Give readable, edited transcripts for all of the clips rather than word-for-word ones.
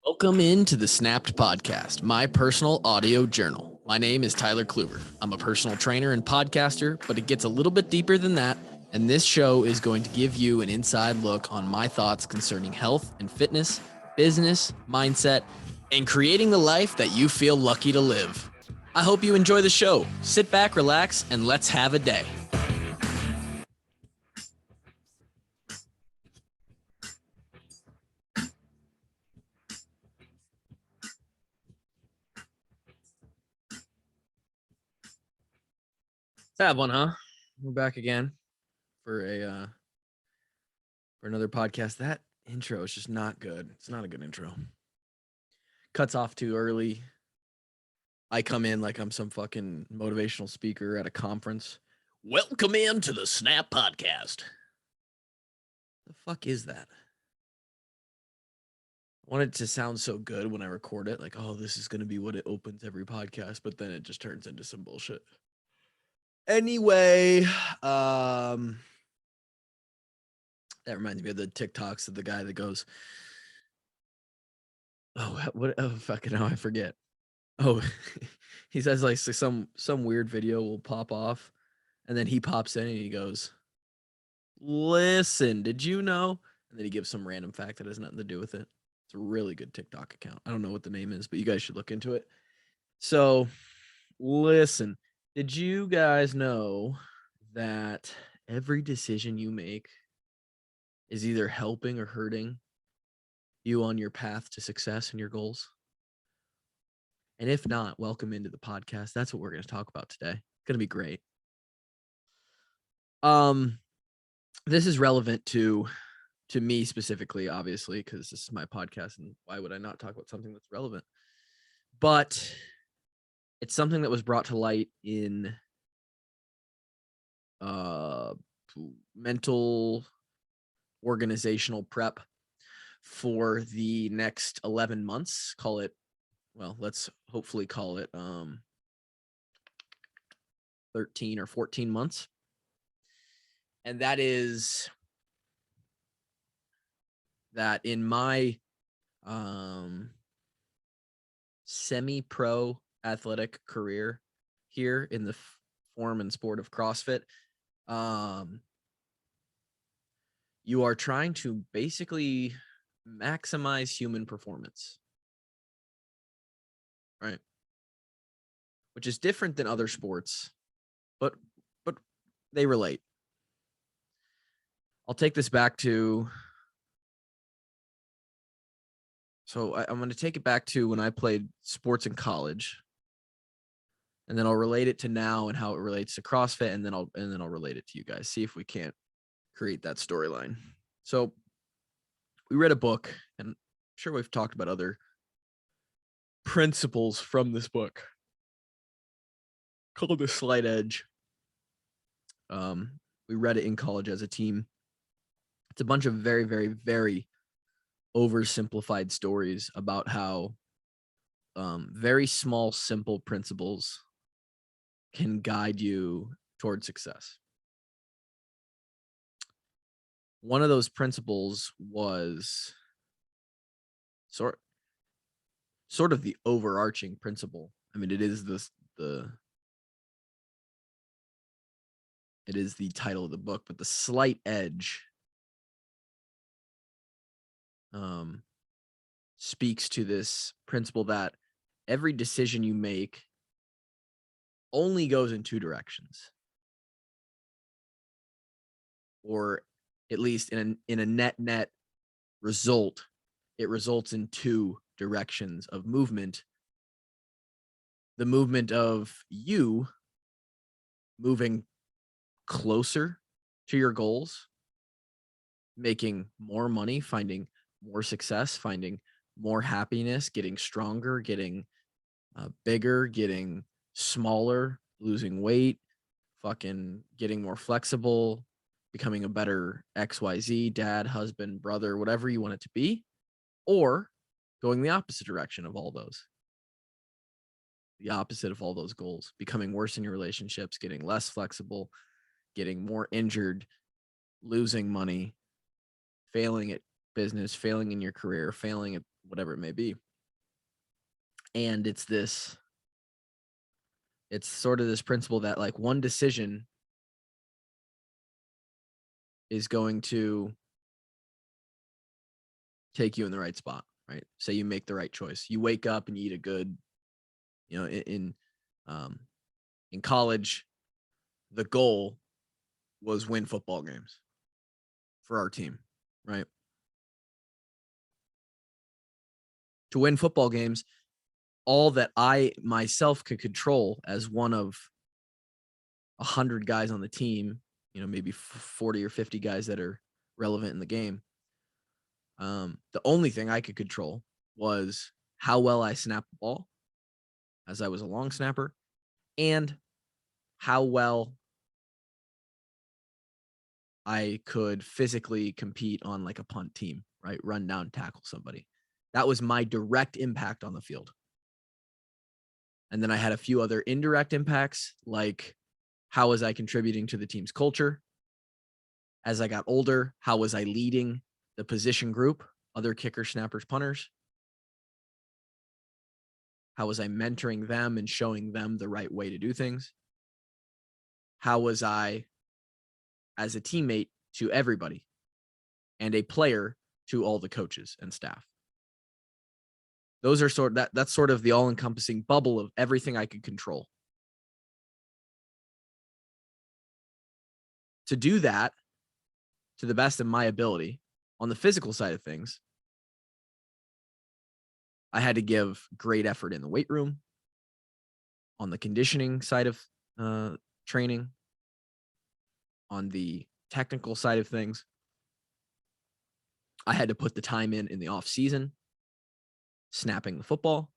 Welcome into the Snapped Podcast, my personal audio journal. My name is Tyler Kluver. I'm a personal trainer and podcaster, but it gets a little bit deeper than that, and this show is going to give you an inside look on my thoughts concerning health and fitness, business, mindset, and creating the life that you feel lucky to live. I hope you enjoy the show. Sit back, relax, and let's have a day. Have one, huh? We're back again for another podcast. That intro is just not good. It's not a good intro. Cuts off too early. I come in like I'm some fucking motivational speaker at a conference. Welcome into the Snap Podcast. The fuck is that? I want it to sound so good when I record it, like, oh, this is going to be what it opens every podcast, but then it just turns into some bullshit. Anyway, that reminds me of the TikToks of the guy that goes, fucking hell, I forget. Oh, he says like some weird video will pop off, and then he pops in and he goes, listen, did you know? And then he gives some random fact that has nothing to do with it. It's a really good TikTok account. I don't know what the name is, but you guys should look into it. So, listen, did you guys know that every decision you make is either helping or hurting you on your path to success and your goals? And if not, welcome into the podcast. That's what we're going to talk about today. It's going to be great. This is relevant to me specifically, obviously, because this is my podcast, and why would I not talk about something that's relevant? But it's something that was brought to light in mental organizational prep for the next 11 months. Let's hopefully call it 13 or 14 months. And that is that in my semi-pro athletic career here in the form and sport of CrossFit, you are trying to basically maximize human performance, right? Which is different than other sports, but they relate. I'll take this back to, I'm going to take it back to when I played sports in college, and then I'll relate it to now and how it relates to CrossFit, and then I'll relate it to you guys. See if we can't create that storyline. So we read a book, and I'm sure we've talked about other principles from this book called The Slight Edge. We read it in college as a team. It's a bunch of very, very, very oversimplified stories about how very small, simple principles can guide you toward success. One of those principles was sort of the overarching principle. I mean, it is the title of the book, but the slight edge speaks to this principle that every decision you make only goes in two directions, or at least in a net result, it results in two directions of movement. The movement of you moving closer to your goals, making more money, finding more success, finding more happiness, getting stronger, getting bigger, getting smaller, losing weight, fucking getting more flexible, becoming a better XYZ, dad, husband, brother, whatever you want it to be, or going the opposite direction of all those. The opposite of all those goals, becoming worse in your relationships, getting less flexible, getting more injured, losing money, failing at business, failing in your career, failing at whatever it may be. And it's sort of this principle that like one decision is going to take you in the right spot, right? Say you make the right choice. You wake up and you eat a good, in college, the goal was win football games for our team, right? To win football games, all that I myself could control as one of 100 guys on the team, maybe 40 or 50 guys that are relevant in the game. The only thing I could control was how well I snapped the ball, as I was a long snapper, and how well I could physically compete on like a punt team, right? Run down, tackle somebody. That was my direct impact on the field. And then I had a few other indirect impacts, like how was I contributing to the team's culture? As I got older, how was I leading the position group, other kickers, snappers, punters? How was I mentoring them and showing them the right way to do things? How was I as a teammate to everybody and a player to all the coaches and staff? Those are that's sort of the all-encompassing bubble of everything I could control. To do that to the best of my ability on the physical side of things, I had to give great effort in the weight room, on the conditioning side of training, on the technical side of things. I had to put the time in the off season, snapping the football,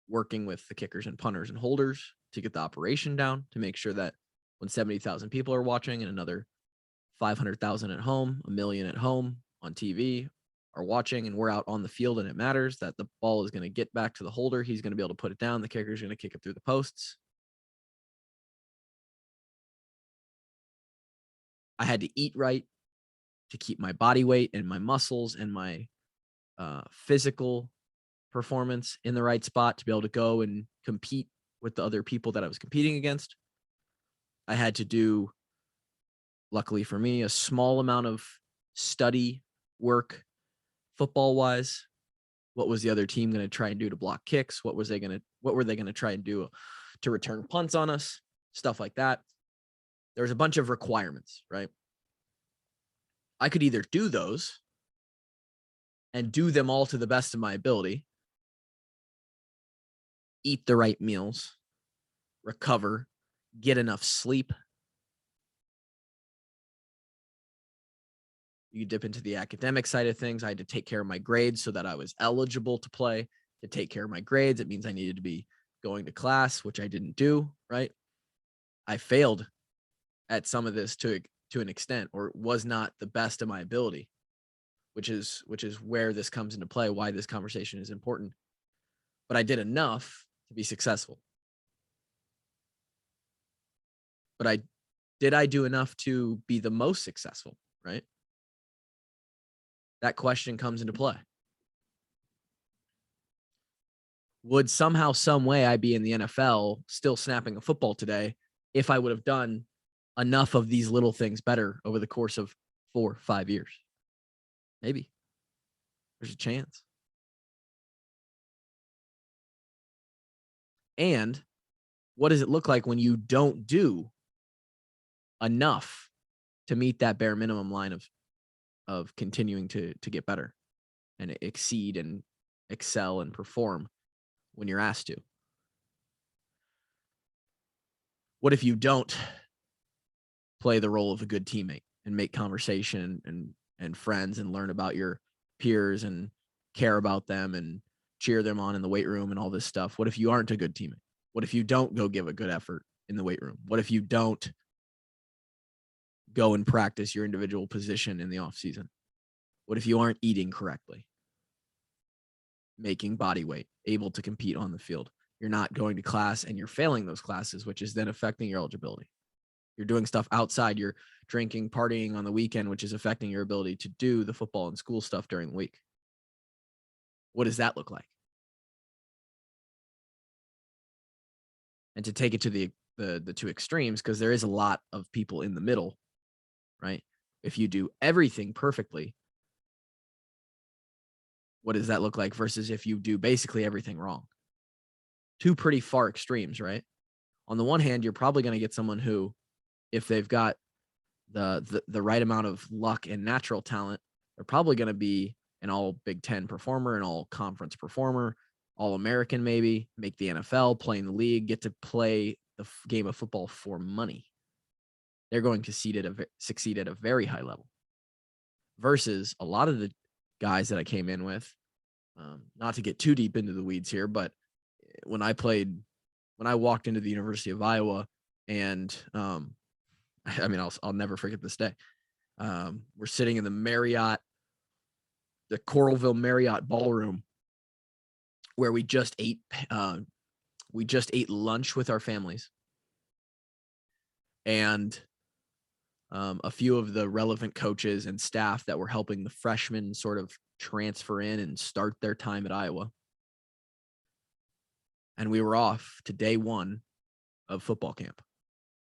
working with the kickers and punters and holders to get the operation down, to make sure that when 70,000 people are watching and another 500,000 at home, 1 million at home on TV are watching, and we're out on the field and it matters, that the ball is going to get back to the holder. He's going to be able to put it down. The kicker is going to kick it through the posts. I had to eat right to keep my body weight and my muscles and my physical performance in the right spot to be able to go and compete with the other people that I was competing against. I had to do, luckily for me, a small amount of study work football wise. What was the other team going to try and do to block kicks? What were they going to try and do to return punts on us? Stuff like that. There's a bunch of requirements, right? I could either do those and do them all to the best of my ability, eat the right meals, recover, get enough sleep. You dip into the academic side of things. I had to take care of my grades so that I was eligible to play. To take care of my grades, it means I needed to be going to class, which I didn't do, right? I failed at some of this to an extent, or was not the best of my ability, which is where this comes into play, why this conversation is important. But I did enough to be successful. But did I do enough to be the most successful, right? That question comes into play. Would somehow, some way, I be in the NFL still snapping a football today if I would have done enough of these little things better over the course of 4 or 5 years? Maybe. There's a chance. And what does it look like when you don't do enough to meet that bare minimum line of continuing to get better and exceed and excel and perform when you're asked to? What if you don't play the role of a good teammate and make conversation and friends and learn about your peers and care about them and cheer them on in the weight room and all this stuff? What if you aren't a good teammate? What if you don't go give a good effort in the weight room? What if you don't go and practice your individual position in the off season? What if you aren't eating correctly, making body weight, able to compete on the field? You're not going to class and you're failing those classes, which is then affecting your eligibility. You're doing stuff outside. You're drinking, partying on the weekend, which is affecting your ability to do the football and school stuff during the week. What does that look like? And to take it to the two extremes, because there is a lot of people in the middle, right? If you do everything perfectly, what does that look like versus if you do basically everything wrong? Two pretty far extremes, right? On the one hand, you're probably going to get someone who, if they've got the right amount of luck and natural talent, they're probably going to be an all Big Ten performer, an all conference performer, all American, maybe make the NFL, play in the league, get to play the game of football for money. They're going to succeed at a very high level. Versus a lot of the guys that I came in with, not to get too deep into the weeds here, but when I walked into the University of Iowa, and I mean, I'll never forget this day. We're sitting in the Coralville Marriott ballroom, where we just ate lunch with our families, and a few of the relevant coaches and staff that were helping the freshmen sort of transfer in and start their time at Iowa. And we were off to day one of football camp,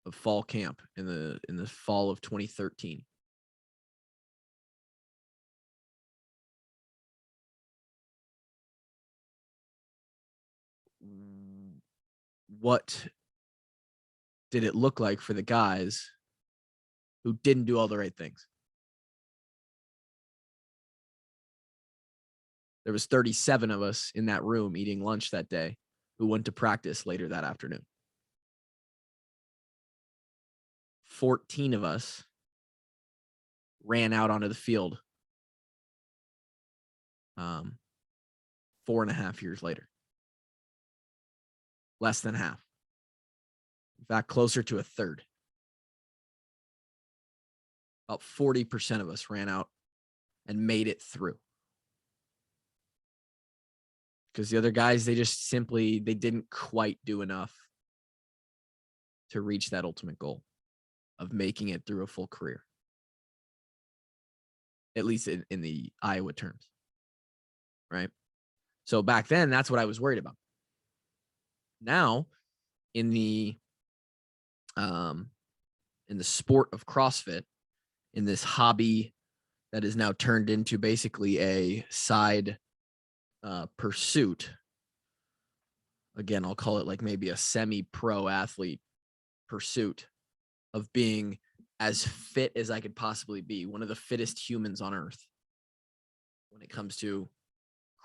of fall camp in the fall of 2013. What did it look like for the guys who didn't do all the right things? There was 37 of us in that room eating lunch that day who went to practice later that afternoon. 14 of us ran out onto the field 4.5 years later. Less than half. In fact, closer to a third. About 40% of us ran out and made it through. Because the other guys, they didn't quite do enough to reach that ultimate goal of making it through a full career. At least in the Iowa terms, right? So back then, that's what I was worried about. Now, in the sport of CrossFit, in this hobby that is now turned into basically a side pursuit. Again, I'll call it like maybe a semi-pro athlete pursuit of being as fit as I could possibly be, one of the fittest humans on earth when it comes to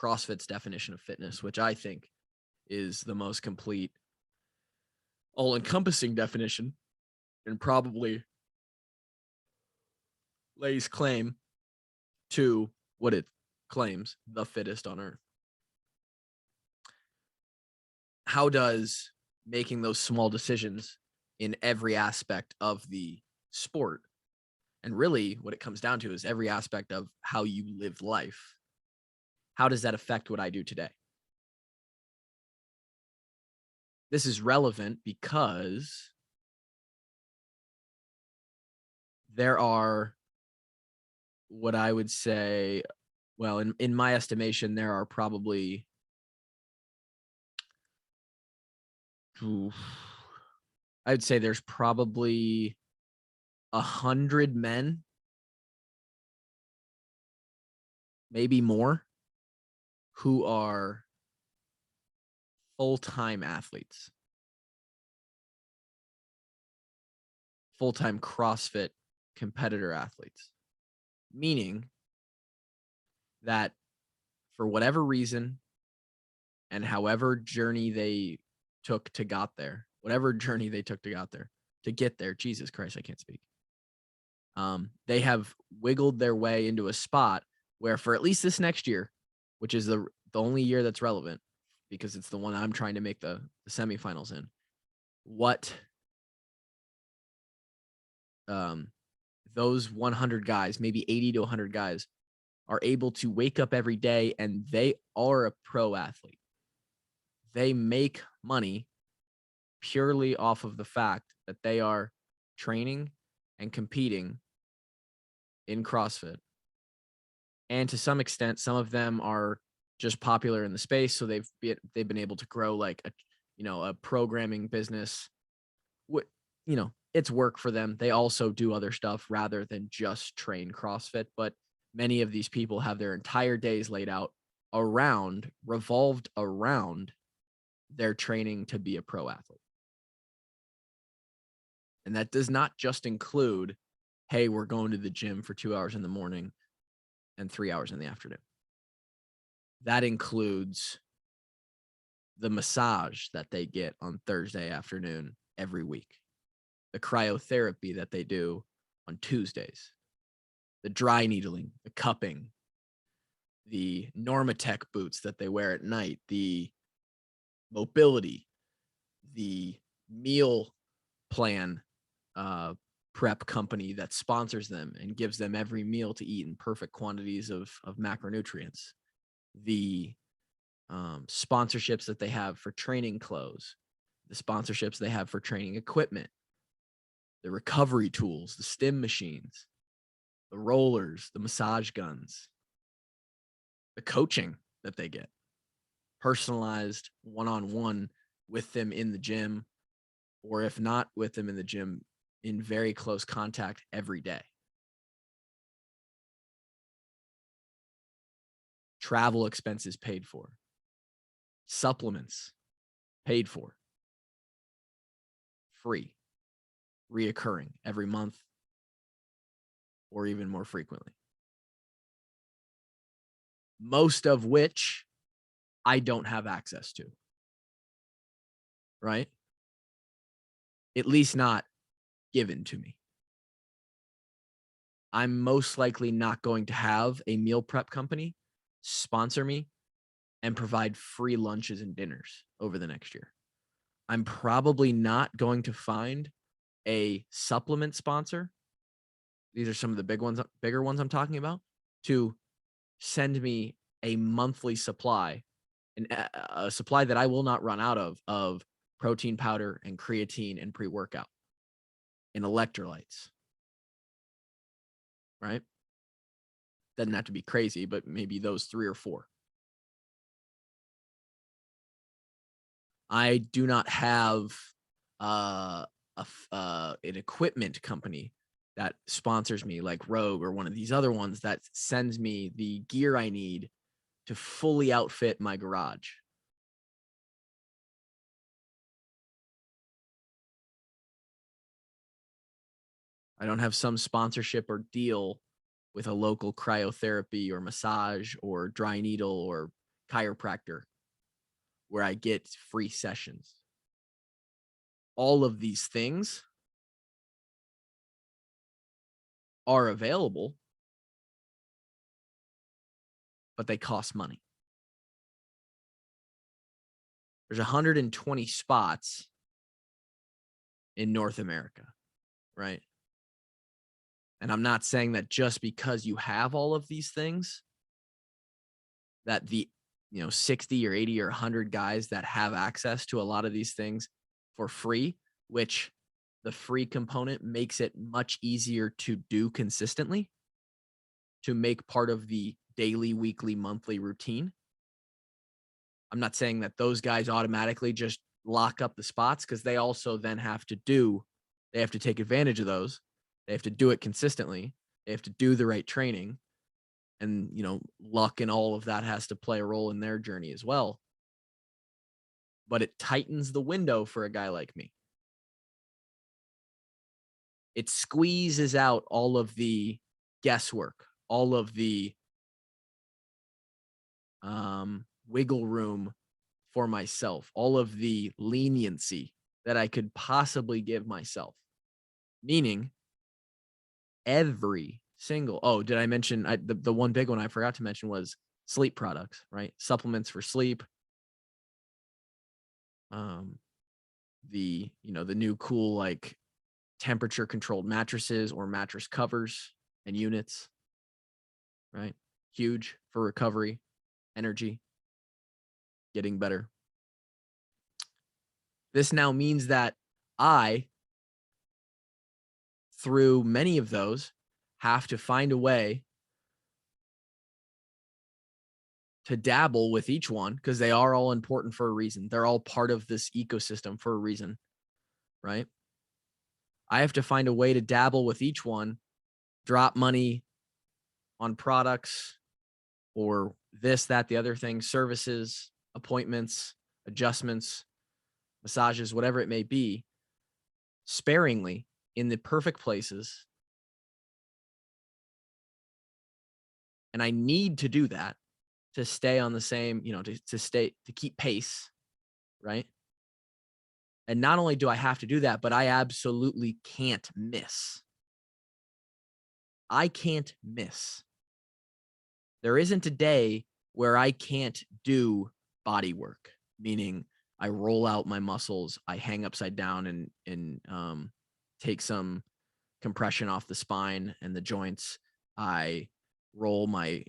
CrossFit's definition of fitness, which I think is the most complete, all-encompassing definition, and probably lays claim to what it claims, the fittest on earth. How does making those small decisions in every aspect of the sport, and really what it comes down to is every aspect of how you live life, how does that affect what I do today? This is relevant because there are, what I would say, well, in my estimation, there are probably I'd say there's probably 100 men, maybe more, who are full-time athletes, full-time CrossFit competitor athletes, meaning that for whatever reason and however journey they took to get there, Jesus Christ, I can't speak. They have wiggled their way into a spot where for at least this next year, which is the only year that's relevant because it's the one I'm trying to make the semifinals in, what those 100 guys, maybe 80 to 100 guys, are able to wake up every day and they are a pro athlete. They make money purely off of the fact that they are training and competing in CrossFit. And to some extent, some of them are just popular in the space, so they've been able to grow like a programming business. It's work for them. They also do other stuff rather than just train CrossFit, but many of these people have their entire days laid out revolved around their training to be a pro athlete. And that does not just include, hey, we're going to the gym for 2 hours in the morning and 3 hours in the afternoon. That includes the massage that they get on Thursday afternoon every week, the cryotherapy that they do on Tuesdays, the dry needling, the cupping, the Normatec boots that they wear at night, the mobility, the meal plan prep company that sponsors them and gives them every meal to eat in perfect quantities of macronutrients, the sponsorships that they have for training clothes, the sponsorships they have for training equipment, the recovery tools, the stim machines, the rollers, the massage guns, the coaching that they get, personalized one-on-one with them in the gym, or if not with them in the gym, in very close contact every day. Travel expenses paid for. Supplements paid for. Free. Reoccurring every month or even more frequently. Most of which I don't have access to. Right? At least not given to me. I'm most likely not going to have a meal prep company sponsor me and provide free lunches and dinners over the next year. I'm probably not going to find a supplement sponsor. These are some of the bigger ones I'm talking about, to send me a monthly supply, a supply that I will not run out of protein powder and creatine and pre-workout and electrolytes. Right? Doesn't have to be crazy, but maybe those 3 or 4. I do not have an equipment company that sponsors me like Rogue or one of these other ones that sends me the gear I need to fully outfit my garage. I don't have some sponsorship or deal with a local cryotherapy or massage or dry needle or chiropractor where I get free sessions. All of these things are available, but they cost money. There's 120 spots in North America, right? And I'm not saying that just because you have all of these things, that the 60 or 80 or 100 guys that have access to a lot of these things for free, which the free component makes it much easier to do consistently, to make part of the daily, weekly, monthly routine. I'm not saying that those guys automatically just lock up the spots, because they also then have to take advantage of those. They have to do it consistently. They have to do the right training, and luck and all of that has to play a role in their journey as well. But it tightens the window for a guy like me. It squeezes out all of the guesswork, all of the wiggle room for myself, all of the leniency that I could possibly give myself. Meaning, every single, did I mention the one big one I forgot to mention was sleep products, right? Supplements for sleep. The new cool like temperature controlled mattresses or mattress covers and units, right? Huge for recovery, energy, getting better. This now means that I through many of those, have to find a way to dabble with each one because they are all important for a reason. They're all part of this ecosystem for a reason, right? I have to find a way to dabble with each one, drop money on products or this, that, the other thing, services, appointments, adjustments, massages, whatever it may be, sparingly in the perfect places. And I need to do that to stay on the same, to keep pace, right? And not only do I have to do that, but I absolutely can't miss. I can't miss. There isn't a day where I can't do body work, meaning I roll out my muscles, I hang upside down and take some compression off the spine and the joints. I roll my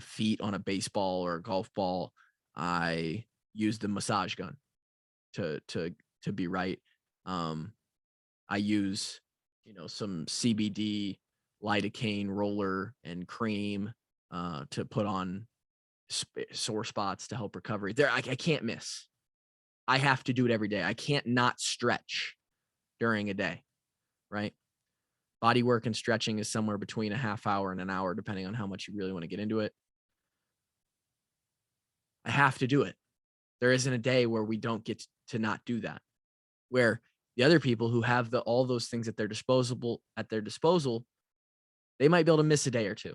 feet on a baseball or a golf ball. I use the massage gun to be right. I use some CBD lidocaine roller and cream to put on sore spots to help recovery. I can't miss. I have to do it every day. I can't not stretch during a day, right? Body work and stretching is somewhere between a half hour and an hour, depending on how much you really want to get into it. I have to do it. There isn't a day where we don't get to not do that. Where the other people who have all those things at their disposal, they might be able to miss a day or two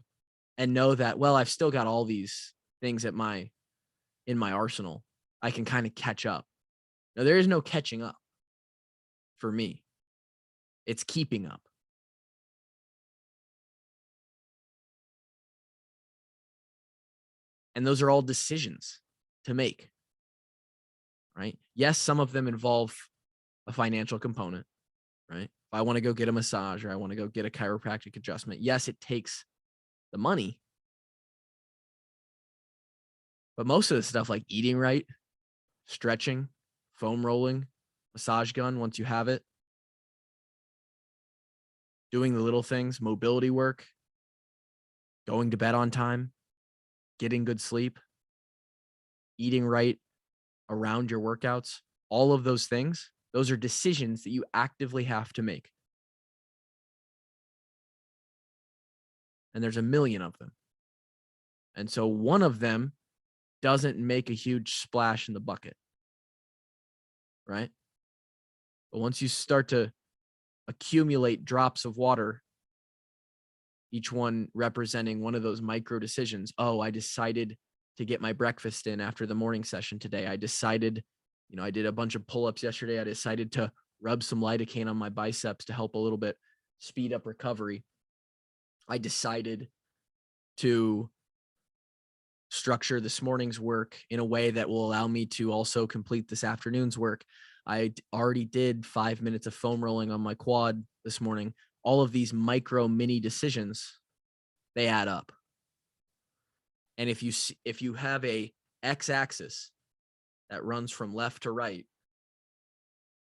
and know that, well, I've still got all these things in my arsenal. I can kind of catch up. Now, there is no catching up for me. It's keeping up. And those are all decisions to make, right? Yes, some of them involve a financial component, right? If I want to go get a massage or I want to go get a chiropractic adjustment, yes, it takes the money. But most of the stuff like eating right, stretching, foam rolling, massage gun, once you have it, doing the little things, mobility work, going to bed on time, getting good sleep, eating right around your workouts, all of those things, those are decisions that you actively have to make. And there's a million of them. And so one of them doesn't make a huge splash in the bucket, right? But once you start to accumulate drops of water, each one representing one of those micro decisions. Oh, I decided to get my breakfast in after the morning session today. I decided, I did a bunch of pull-ups yesterday. I decided to rub some lidocaine on my biceps to help a little bit speed up recovery. I decided to structure this morning's work in a way that will allow me to also complete this afternoon's work. I already did 5 minutes of foam rolling on my quad this morning. All of these micro mini decisions, they add up. And if you have a x-axis that runs from left to right,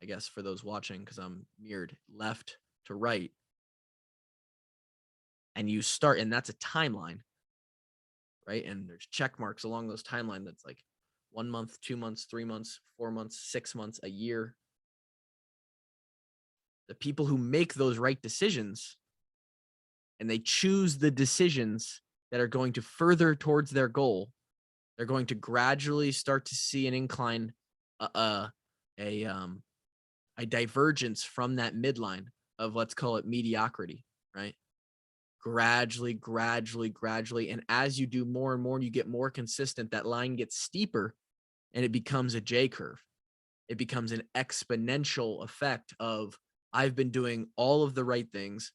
I guess for those watching, because I'm mirrored left to right, and you start, and that's a timeline, right? And there's check marks along those timeline that's like 1 month, 2 months, 3 months, 4 months, 6 months, a year. The people who make those right decisions and they choose the decisions that are going to further towards their goal, they're going to gradually start to see an incline, a divergence from that midline of, let's call it mediocrity, right? Gradually. And as you do more and more, and you get more consistent, that line gets steeper and it becomes a J curve. It becomes an exponential effect of, I've been doing all of the right things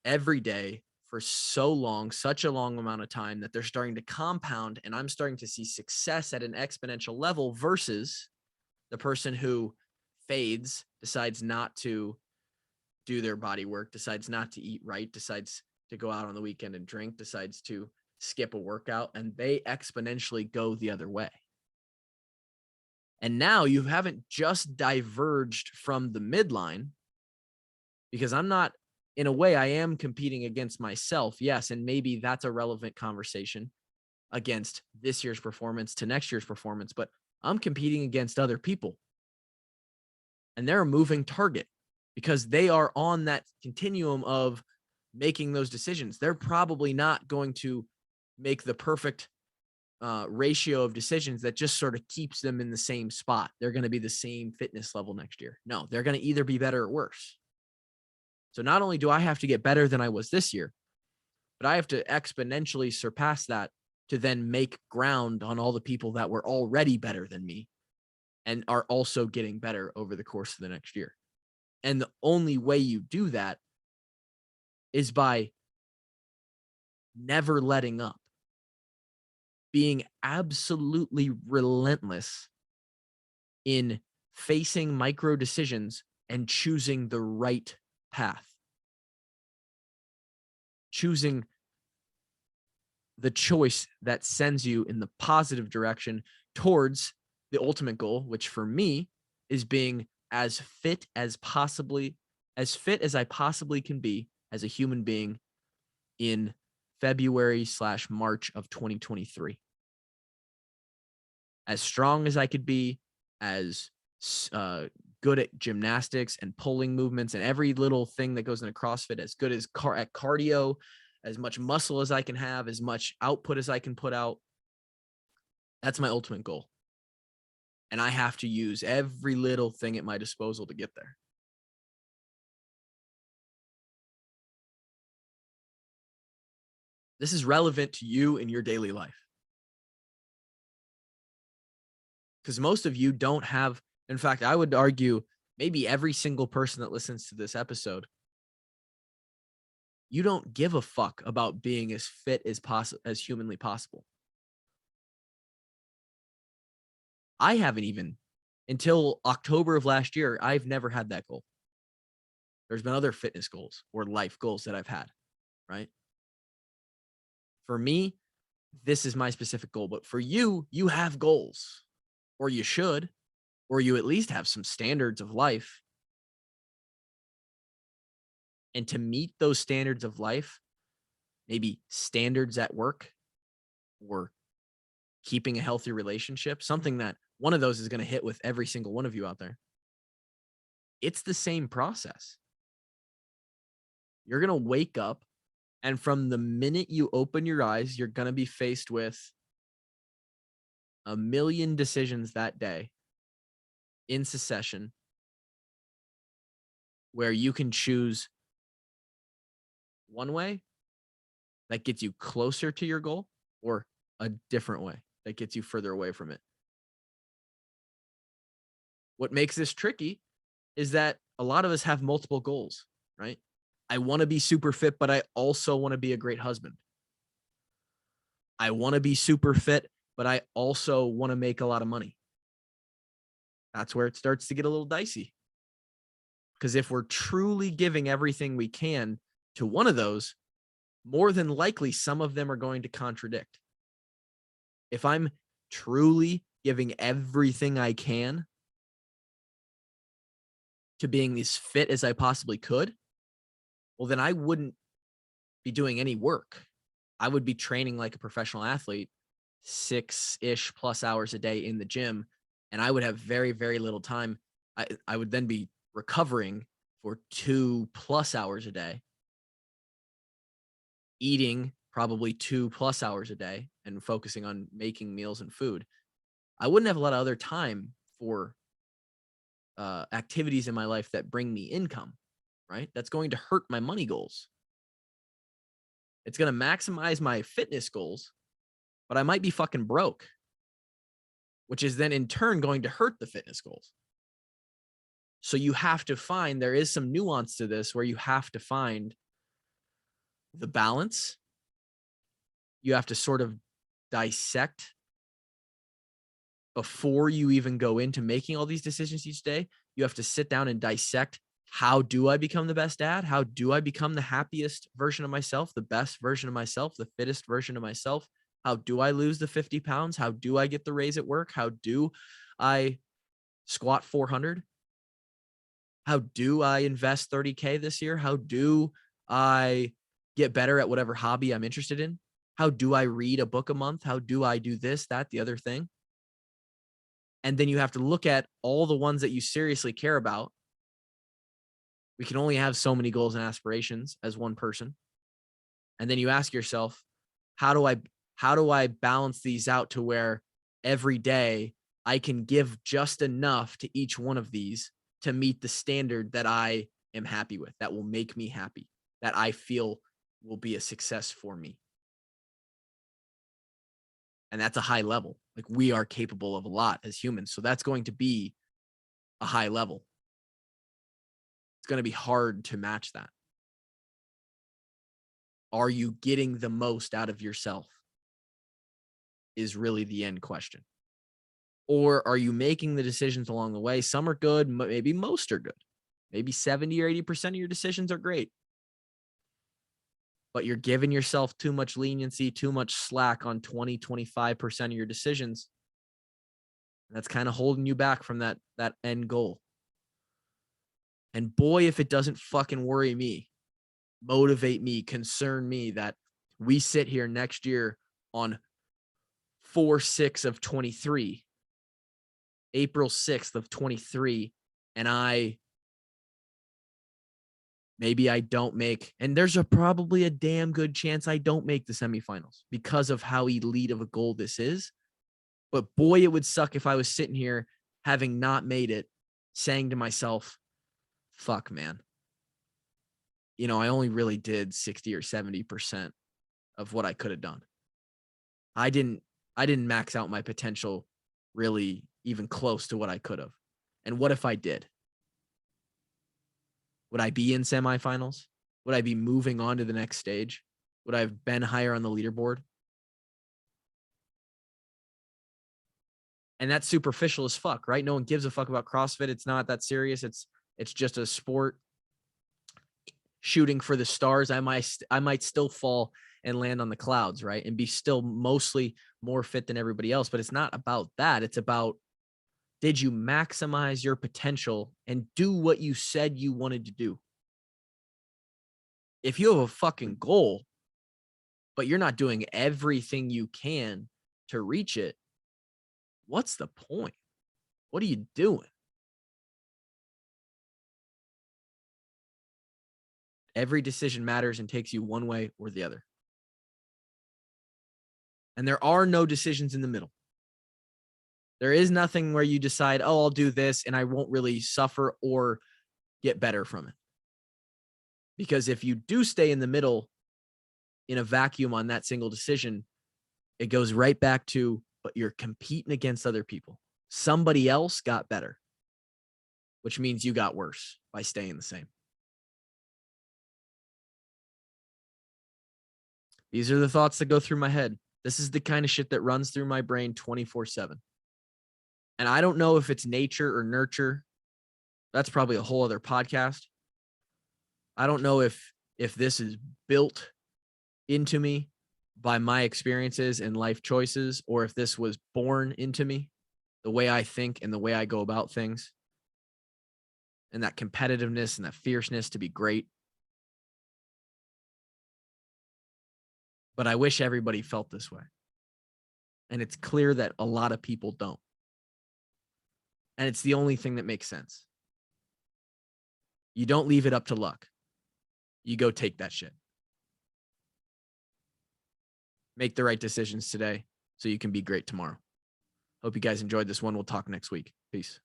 every day for so long, such a long amount of time, that they're starting to compound and I'm starting to see success at an exponential level versus the person who fades, decides not to do their body work, decides not to eat right, decides to go out on the weekend and drink, decides to skip a workout, and they exponentially go the other way. And now you haven't just diverged from the midline, because I'm not in a way, I am competing against myself. Yes. And maybe that's a relevant conversation against this year's performance to next year's performance, but I'm competing against other people and they're a moving target because they are on that continuum of making those decisions. They're probably not going to make the perfect ratio of decisions that just sort of keeps them in the same spot. They're going to be the same fitness level next year. No, they're going to either be better or worse. So not only do I have to get better than I was this year, but I have to exponentially surpass that to then make ground on all the people that were already better than me and are also getting better over the course of the next year. And the only way you do that is by never letting up, being absolutely relentless in facing micro decisions and choosing the right path, choosing the choice that sends you in the positive direction towards the ultimate goal, which for me is being as fit as I possibly can be as a human being in February/March of 2023. As strong as I could be, as good at gymnastics and pulling movements and every little thing that goes into CrossFit, as good as at cardio, as much muscle as I can have, as much output as I can put out. That's my ultimate goal. And I have to use every little thing at my disposal to get there. This is relevant to you in your daily life. Because most of you don't have, in fact, I would argue maybe every single person that listens to this episode, you don't give a fuck about being as fit as humanly possible. I haven't even, until October of last year, I've never had that goal. There's been other fitness goals or life goals that I've had, right? For me, this is my specific goal, but for you, you have goals, or you should, or you at least have some standards of life. And to meet those standards of life, maybe standards at work or keeping a healthy relationship, something that one of those is going to hit with every single one of you out there. It's the same process. You're going to wake up, and from the minute you open your eyes, you're going to be faced with a million decisions that day in succession where you can choose one way that gets you closer to your goal or a different way that gets you further away from it. What makes this tricky is that a lot of us have multiple goals, right? I want to be super fit, but I also want to be a great husband. I want to be super fit, but I also want to make a lot of money. That's where it starts to get a little dicey. Because if we're truly giving everything we can to one of those, more than likely, some of them are going to contradict. If I'm truly giving everything I can to being as fit as I possibly could, well, then I wouldn't be doing any work. I would be training like a professional athlete 6-ish plus hours a day in the gym, and I would have very, very little time. I would then be recovering for 2+ hours a day, eating probably 2+ hours a day, and focusing on making meals and food. I wouldn't have a lot of other time for activities in my life that bring me income, right? That's going to hurt my money goals. It's going to maximize my fitness goals, but I might be fucking broke, which is then in turn going to hurt the fitness goals. So you have to find, there is some nuance to this where you have to find the balance. You have to sort of dissect before you even go into making all these decisions each day. You have to sit down and dissect, how do I become the best dad? How do I become the happiest version of myself, the best version of myself, the fittest version of myself? How do I lose the 50 pounds? How do I get the raise at work? How do I squat 400? How do I invest 30K this year? How do I get better at whatever hobby I'm interested in? How do I read a book a month? How do I do this, that, the other thing? And then you have to look at all the ones that you seriously care about. We can only have so many goals and aspirations as one person. And then you ask yourself, how do I balance these out to where every day I can give just enough to each one of these to meet the standard that I am happy with, that will make me happy, that I feel will be a success for me. And that's a high level. Like, we are capable of a lot as humans. So that's going to be a high level. It's going to be hard to match that. Are you getting the most out of yourself? Is really the end question. Or are you making the decisions along the way? Some are good, maybe most are good. Maybe 70 or 80% of your decisions are great. But you're giving yourself too much leniency, too much slack on 20, 25% of your decisions. That's kind of holding you back from that end goal. And boy, if it doesn't fucking worry me, motivate me, concern me that we sit here next year on 4/6 of 23, April 6th of 23, and maybe I don't make, and there's probably a damn good chance I don't make the semifinals because of how elite of a goal this is. But boy, it would suck if I was sitting here having not made it, saying to myself, fuck, man. I only really did 60 or 70% of what I could have done. I didn't max out my potential really even close to what I could have. And what if I did? Would I be in semifinals? Would I be moving on to the next stage? Would I have been higher on the leaderboard? And that's superficial as fuck, right? No one gives a fuck about CrossFit. It's not that serious. It's just a sport. Shooting for the stars. I might still fall and land on the clouds, right? And be still mostly more fit than everybody else. But it's not about that. It's about, did you maximize your potential and do what you said you wanted to do? If you have a fucking goal, but you're not doing everything you can to reach it, what's the point? What are you doing? Every decision matters and takes you one way or the other. And there are no decisions in the middle. There is nothing where you decide, oh, I'll do this and I won't really suffer or get better from it. Because if you do stay in the middle in a vacuum on that single decision, it goes right back to, but you're competing against other people. Somebody else got better, which means you got worse by staying the same. These are the thoughts that go through my head. This is the kind of shit that runs through my brain 24/7. And I don't know if it's nature or nurture. That's probably a whole other podcast. I don't know if this is built into me by my experiences and life choices, or if this was born into me, the way I think and the way I go about things, and that competitiveness and that fierceness to be great. But I wish everybody felt this way. And it's clear that a lot of people don't. And it's the only thing that makes sense. You don't leave it up to luck. You go take that shit. Make the right decisions today so you can be great tomorrow. Hope you guys enjoyed this one. We'll talk next week. Peace.